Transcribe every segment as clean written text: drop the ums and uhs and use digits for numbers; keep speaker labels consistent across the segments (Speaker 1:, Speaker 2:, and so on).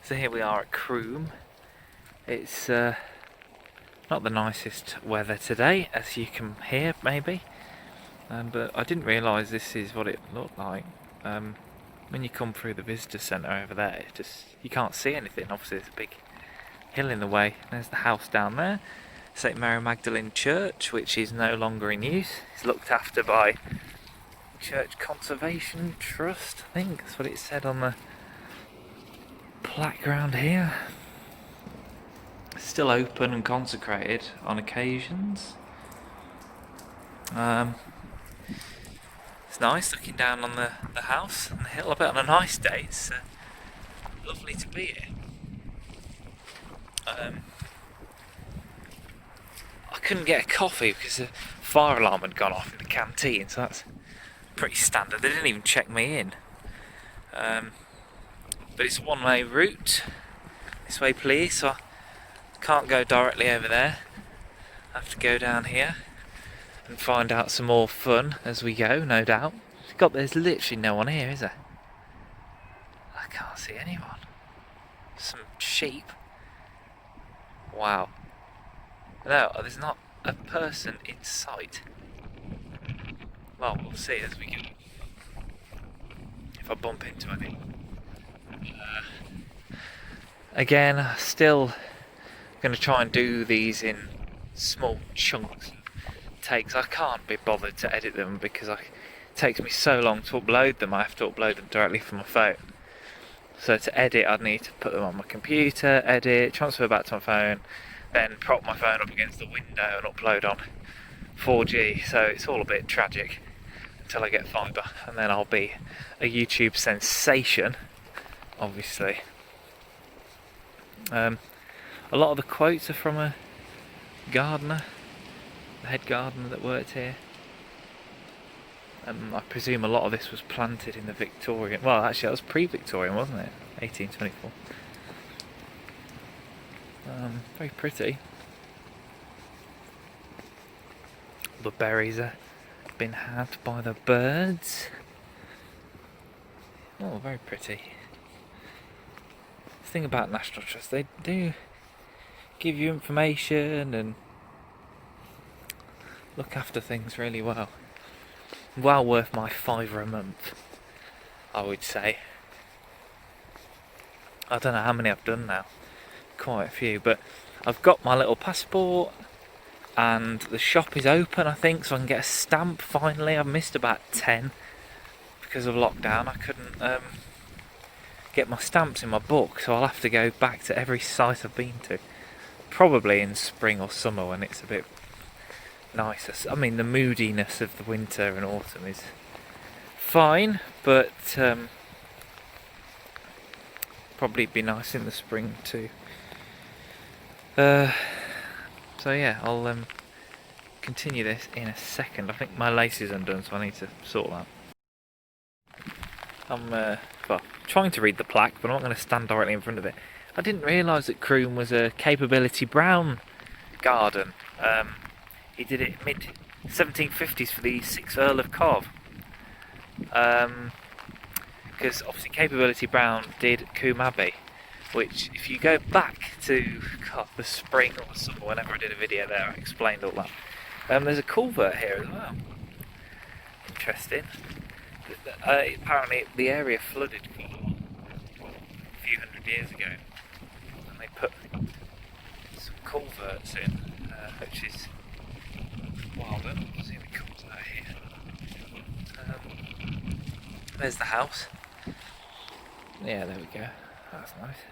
Speaker 1: So here we are at Croome. It's not the nicest weather today, as you can hear maybe, but I didn't realise this is what it looked like. When you come through the visitor centre over there, you can't see anything. Obviously there's a big hill in the way. There's the house down there, St Mary Magdalene Church, which is no longer in use. It's looked after by Church Conservation Trust, I think that's what it said on the plaque around here. Still open and consecrated on occasions. It's nice looking down on the house and the hill. I bet on a nice day it's lovely to be here. I couldn't get a coffee because the fire alarm had gone off in the canteen, so that's pretty standard. They didn't even check me in. But it's a one-way route. This way please, so I can't go directly over there. I have to go down here and find out some more fun as we go, no doubt. God, there's literally no one here, is there? I can't see anyone. Some sheep. Wow. No, there's not a person in sight. Well, we'll see as we go. If I bump into anything. Again, still going to try and do these in small chunks takes. I can't be bothered to edit them because it takes me so long to upload them. I have to upload them directly from my phone. So to edit, I'd need to put them on my computer, edit, transfer back to my phone, then prop my phone up against the window and upload on 4G. So it's all a bit tragic until I get fibre, and then I'll be a YouTube sensation, obviously. A lot of the quotes are from a gardener, the head gardener that worked here. I presume a lot of this was planted in the Victorian, well actually that was pre-Victorian, wasn't it? 1824. Very pretty. The berries are been had by the birds. Oh, very pretty. The thing about National Trust, they do give you information and look after things really well. Well worth my £5 a month, I would say. I don't know how many I've done now, quite a few, but I've got my little passport and the shop is open, I think, so I can get a stamp finally. I've missed about 10 because of lockdown. I couldn't get my stamps in my book, so I'll have to go back to every site I've been to, probably in spring or summer when it's a bit nicer. I mean, the moodiness of the winter and autumn is fine, but probably be nice in the spring too. So yeah, I'll continue this in a second. I think my lace is undone, so I need to sort that. I'm trying to read the plaque, but I'm not going to stand directly in front of it. I didn't realise that Croome was a Capability Brown garden. He did it mid 1750s for the 6th Earl of Cov. Because obviously Capability Brown did Coombe Abbey, which if you go back to the spring or summer, whenever I did a video there, I explained all that. There's a culvert here as well. Interesting. Apparently the area flooded a few hundred years ago, and they put some culverts in, which is wild. Let's see if it comes out here. There's the house. Yeah, there we go. That's nice.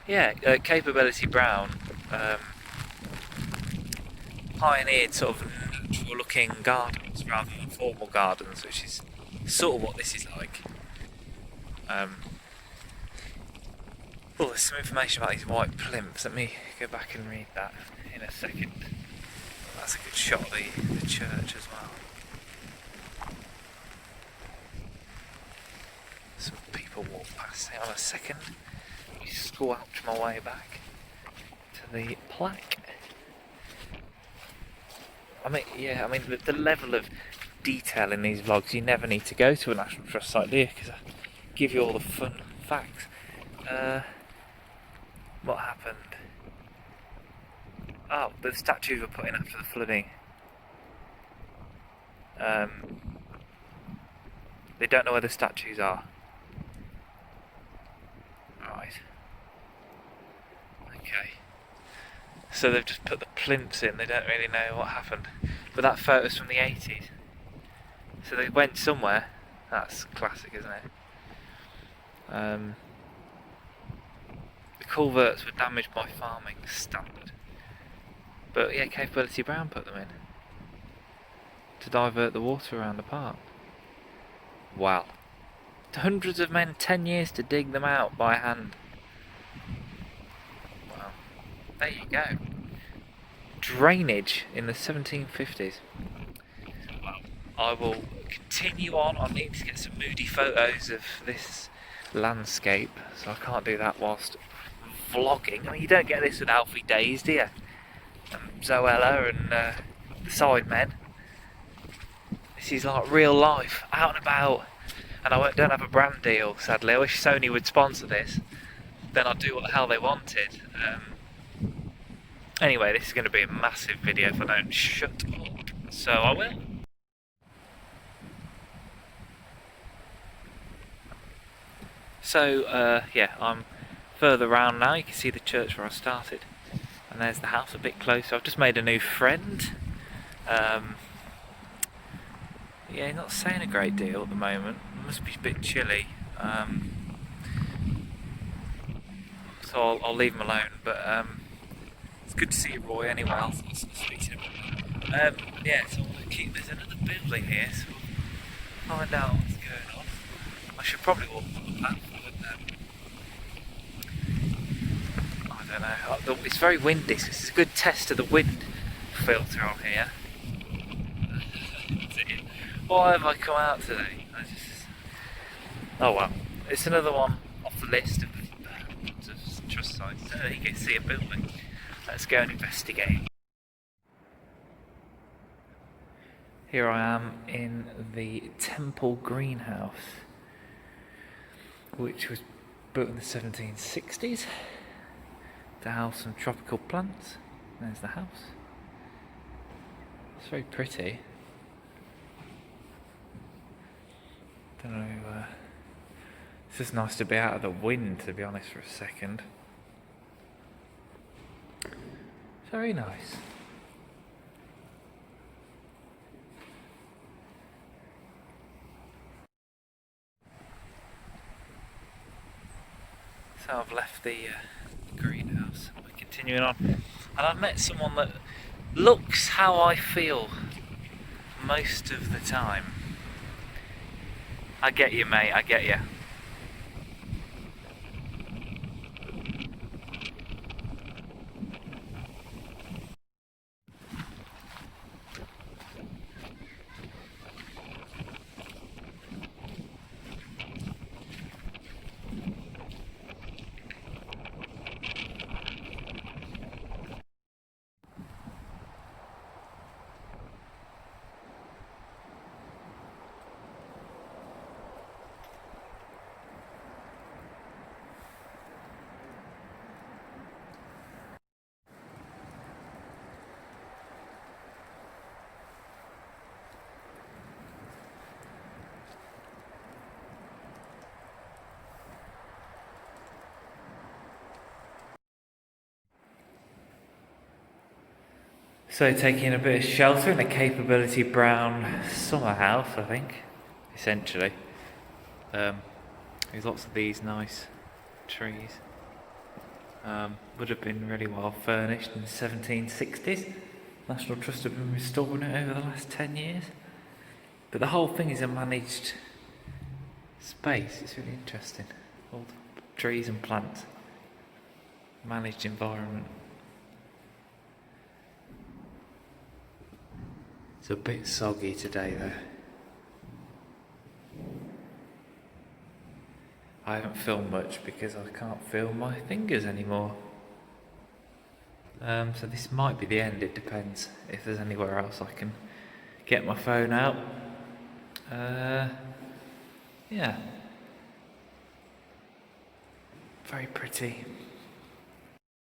Speaker 1: Yeah, Capability Brown pioneered sort of natural looking gardens rather than formal gardens, which is sort of what this is like. Oh, there's some information about these white plinths. Let me go back and read that in a second. That's a good shot of the church as well. Some people walk past. Hang on a second. Let me squelch my way back to the plaque. I mean, the level of detail in these vlogs, you never need to go to a National Trust site, do you? Because I give you all the fun facts. What happened? Oh, the statues were put in after the flooding. They don't know where the statues are. Right. Okay. So they've just put the plinths in, they don't really know what happened. But that photo's from the 80s. So they went somewhere. That's classic, isn't it? The culverts were damaged by farming standard. But yeah, Capability Brown put them in to divert the water around the park. Wow. Hundreds of men, 10 years to dig them out by hand. Wow. There you go. Drainage in the 1750s. Well, I will continue on. I need to get some moody photos of this landscape, so I can't do that whilst vlogging. I mean, you don't get this with Alfie Days, do you? Zoella and the Sidemen. This is like real life, out and about. And I don't have a brand deal, sadly. I wish Sony would sponsor this. Then I'd do what the hell they wanted. Anyway, this is going to be a massive video if I don't shut up. So I will. So, yeah, I'm further round now. You can see the church where I started. And there's the house a bit closer. I've just made a new friend. Yeah, not saying a great deal at the moment. It must be a bit chilly. So I'll leave him alone. But it's good to see you, Roy. Anyway, I'll speak to him. Yeah, so there's another building here. So we'll find out what's going on. I should probably walk on the path. I don't know. It's very windy, so this is a good test of the wind filter on here. Why have I come out today? Oh well, it's another one off the list of trust sites. You can see a building. Let's go and investigate. Here I am in the Temple greenhouse, which was built in the 1760s to house some tropical plants. There's the house. It's very pretty. Don't know, it's just nice to be out of the wind, to be honest, for a second. Very nice. So I've left the greenhouse. We're continuing on. And I've met someone that looks how I feel most of the time. I get you, mate, I get you. So taking a bit of shelter in a Capability Brown summer house, I think, essentially. There's lots of these nice trees. Would have been really well furnished in the 1760s. National Trust have been restoring it over the last 10 years. But the whole thing is a managed space. It's really interesting. All the trees and plants. Managed environment. It's a bit soggy today though. I haven't filmed much because I can't feel my fingers anymore. So this might be the end, it depends if there's anywhere else I can get my phone out. Yeah. Very pretty.